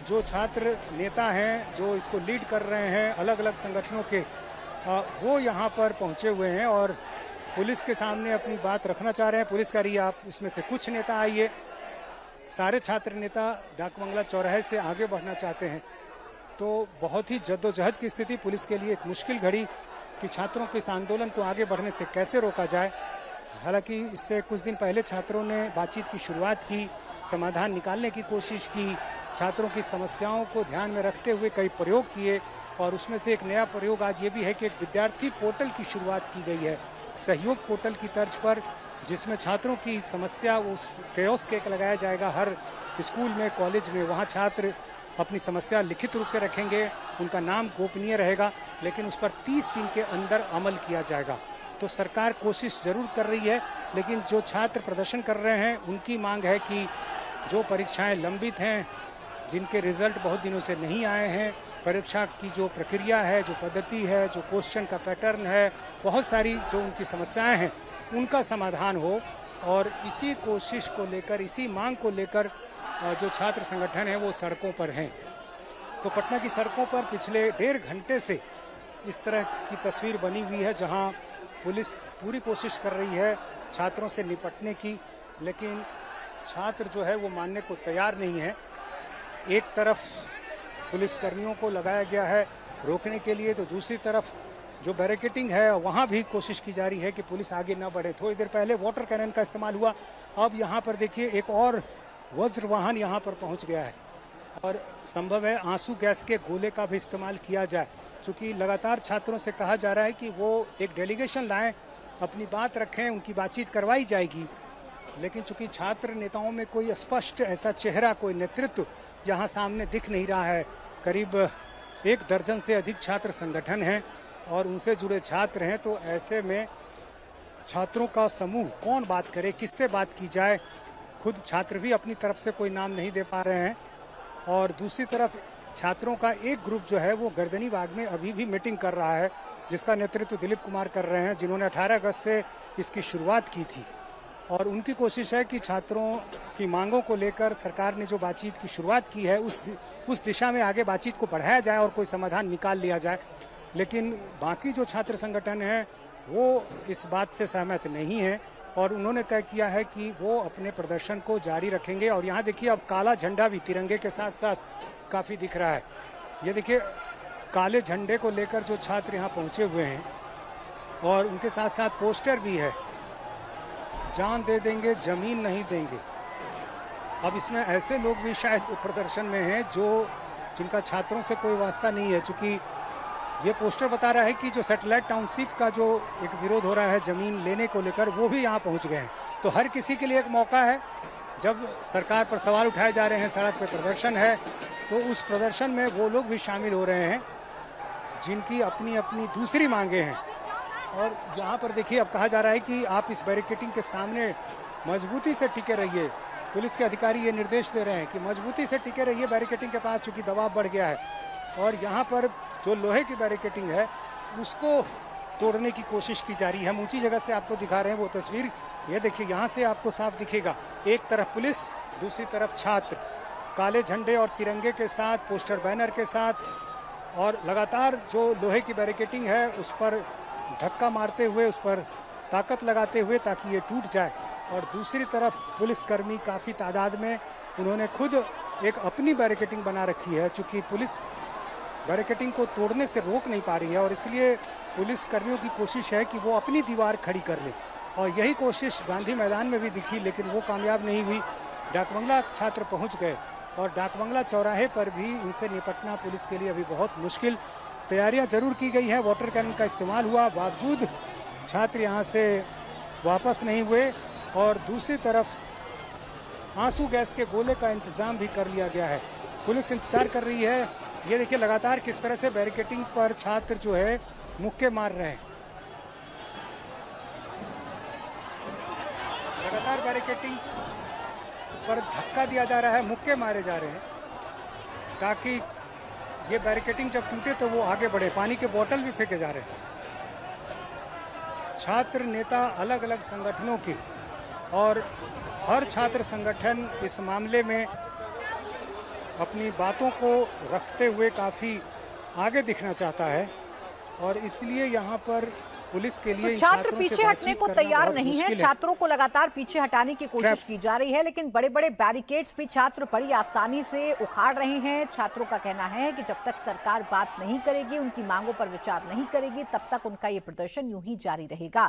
जो छात्र नेता हैं, जो इसको लीड कर रहे हैं अलग अलग संगठनों के, वो यहाँ पर पहुँचे हुए हैं और पुलिस के सामने अपनी बात रखना चाह रहे हैं। पुलिस कह रही है आप उसमें से कुछ नेता आइए। सारे छात्र नेता डाकबंगला चौराहे से आगे बढ़ना चाहते हैं। तो बहुत ही जद्दोजहद की स्थिति पुलिस के लिए, एक मुश्किल घड़ी कि छात्रों के इस आंदोलन को आगे बढ़ने से कैसे रोका जाए। हालांकि इससे कुछ दिन पहले छात्रों ने बातचीत की शुरुआत की, समाधान निकालने की कोशिश की, छात्रों की समस्याओं को ध्यान में रखते हुए कई प्रयोग किए और उसमें से एक नया प्रयोग आज ये भी है कि एक विद्यार्थी पोर्टल की शुरुआत की गई है, सहयोग पोर्टल की तर्ज पर, जिसमें छात्रों की समस्या उस कियोस्क एक लगाया जाएगा हर स्कूल में, कॉलेज में। वहाँ छात्र अपनी समस्या लिखित रूप से रखेंगे, उनका नाम गोपनीय रहेगा, लेकिन उस पर 30 दिन के अंदर अमल किया जाएगा। तो सरकार कोशिश जरूर कर रही है, लेकिन जो छात्र प्रदर्शन कर रहे हैं उनकी मांग है कि जो परीक्षाएं लंबित हैं, जिनके रिजल्ट बहुत दिनों से नहीं आए हैं, परीक्षा की जो प्रक्रिया है, जो पद्धति है, जो क्वेश्चन का पैटर्न है, बहुत सारी जो उनकी समस्याएं हैं उनका समाधान हो। और इसी कोशिश को लेकर, इसी मांग को लेकर जो छात्र संगठन है वो सड़कों पर हैं। तो पटना की सड़कों पर पिछले 1.5 घंटे से इस तरह की तस्वीर बनी हुई है, जहां पुलिस पूरी कोशिश कर रही है छात्रों से निपटने की, लेकिन छात्र जो है वो मानने को तैयार नहीं है। एक तरफ पुलिसकर्मियों को लगाया गया है रोकने के लिए, तो दूसरी तरफ जो बैरिकेडिंग है वहाँ भी कोशिश की जा रही है कि पुलिस आगे न बढ़े। थोड़ी देर पहले वाटर कैनन का इस्तेमाल हुआ, अब यहाँ पर देखिए एक और वज्र वाहन यहाँ पर पहुँच गया है और संभव है आंसू गैस के गोले का भी इस्तेमाल किया जाए, क्योंकि लगातार छात्रों से कहा जा रहा है कि वो एक डेलीगेशन लाएं, अपनी बात रखें, उनकी बातचीत करवाई जाएगी। लेकिन चूंकि छात्र नेताओं में कोई स्पष्ट ऐसा चेहरा, कोई नेतृत्व यहाँ सामने दिख नहीं रहा है। करीब 1 दर्जन से अधिक छात्र संगठन हैं और उनसे जुड़े छात्र हैं, तो ऐसे में छात्रों का समूह कौन बात करे, किससे बात की जाए। खुद छात्र भी अपनी तरफ से कोई नाम नहीं दे पा रहे हैं और दूसरी तरफ छात्रों का एक ग्रुप जो है वो गर्दनी बाग में अभी भी मीटिंग कर रहा है, जिसका नेतृत्व दिलीप कुमार कर रहे हैं, जिन्होंने 18 अगस्त से इसकी शुरुआत की थी। और उनकी कोशिश है कि छात्रों की मांगों को लेकर सरकार ने जो बातचीत की शुरुआत की है उस दिशा में आगे बातचीत को बढ़ाया जाए और कोई समाधान निकाल लिया जाए। लेकिन बाकी जो छात्र संगठन हैं वो इस बात से सहमत नहीं हैं और उन्होंने तय किया है कि वो अपने प्रदर्शन को जारी रखेंगे। और यहाँ देखिए अब काला झंडा भी तिरंगे के साथ साथ काफ़ी दिख रहा है। ये देखिए काले झंडे को लेकर जो छात्र यहाँ पहुँचे हुए हैं और उनके साथ साथ पोस्टर भी है, जान दे देंगे जमीन नहीं देंगे। अब इसमें ऐसे लोग भी शायद प्रदर्शन में हैं जिनका छात्रों से कोई वास्ता नहीं है, क्योंकि ये पोस्टर बता रहा है कि जो सैटेलाइट टाउनशिप का जो एक विरोध हो रहा है जमीन लेने को लेकर, वो भी यहाँ पहुँच गए हैं। तो हर किसी के लिए एक मौका है, जब सरकार पर सवाल उठाए जा रहे हैं, सड़क पर प्रदर्शन है, तो उस प्रदर्शन में वो लोग भी शामिल हो रहे हैं जिनकी अपनी अपनी दूसरी मांगे हैं। और यहाँ पर देखिए अब कहा जा रहा है कि आप इस बैरिकेडिंग के सामने मजबूती से टिके रहिए। पुलिस के अधिकारी ये निर्देश दे रहे हैं कि मजबूती से टिके रहिए बैरिकेडिंग के पास, चूँकि दबाव बढ़ गया है। और यहाँ पर जो लोहे की बैरिकेडिंग है उसको तोड़ने की कोशिश की जा रही है। हम ऊंची जगह से आपको दिखा रहे हैं वो तस्वीर, ये देखिए यहाँ से आपको साफ दिखेगा। एक तरफ पुलिस, दूसरी तरफ छात्र, काले झंडे और तिरंगे के साथ, पोस्टर बैनर के साथ, और लगातार जो लोहे की बैरिकेडिंग है उस पर धक्का मारते हुए, उस पर ताकत लगाते हुए ताकि ये टूट जाए। और दूसरी तरफ पुलिसकर्मी काफ़ी तादाद में, उन्होंने खुद एक अपनी बैरिकेडिंग बना रखी है, चूँकि पुलिस बैरिकेडिंग को तोड़ने से रोक नहीं पा रही है और इसलिए पुलिसकर्मियों की कोशिश है कि वो अपनी दीवार खड़ी कर ले। और यही कोशिश गांधी मैदान में भी दिखी, लेकिन वो कामयाब नहीं हुई। डाकबंगला छात्र पहुँच गए और डाकबंगला चौराहे पर भी इनसे निपटना पुलिस के लिए अभी बहुत मुश्किल। तैयारियां जरूर की गई हैं, वाटर कैनन का इस्तेमाल हुआ, बावजूद छात्र यहां से वापस नहीं हुए। और दूसरी तरफ आंसू गैस के गोले का इंतजाम भी कर लिया गया है। पुलिस इंतजार कर रही है। ये देखिए लगातार किस तरह से बैरिकेडिंग पर छात्र जो है मुक्के मार रहे हैं। लगातार बैरिकेडिंग पर धक्का दिया जा रहा है, मुक्के मारे जा रहे हैं, ताकि ये बैरिकेडिंग जब टूटे तो वो आगे बढ़े। पानी के बोतल भी फेंके जा रहे हैं। छात्र नेता अलग अलग संगठनों के, और हर छात्र संगठन इस मामले में अपनी बातों को रखते हुए काफ़ी आगे दिखना चाहता है और इसलिए यहाँ पर पुलिस के लिए तो छात्र पीछे हटने को तैयार नहीं है। छात्रों को लगातार पीछे हटाने की कोशिश की जा रही है, लेकिन बड़े बड़े बैरिकेड्स भी छात्र बड़ी आसानी से उखाड़ रहे हैं। छात्रों का कहना है कि जब तक सरकार बात नहीं करेगी, उनकी मांगों पर विचार नहीं करेगी, तब तक उनका ये प्रदर्शन यूं ही जारी रहेगा।